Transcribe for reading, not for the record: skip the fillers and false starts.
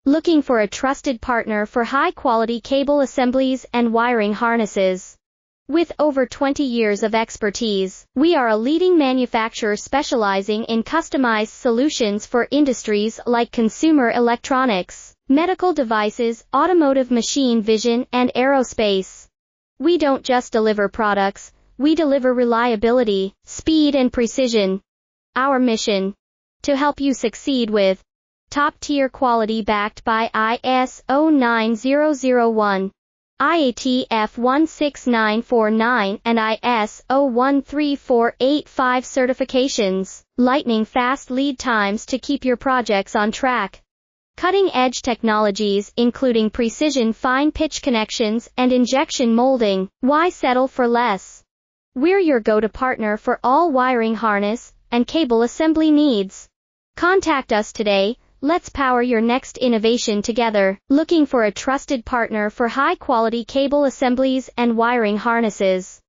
Looking for a trusted partner for high-quality cable assemblies and wiring harnesses? With over 20 years of expertise, we are a leading manufacturer specializing in customized solutions for industries like consumer electronics, medical devices, automotive machine vision, and aerospace. We don't just deliver products, we deliver reliability, speed, and precision. Our mission: to help you succeed with top-tier quality backed by ISO 9001, IATF 16949, and ISO 13485 certifications, lightning-fast lead times to keep your projects on track. Cutting-edge technologies including precision fine-pitch connections and injection molding. Why settle for less? We're your go-to partner for all wiring harness and cable assembly needs. Contact us today. Let's power your next innovation together. Looking for a trusted partner for high-quality cable assemblies and wiring harnesses?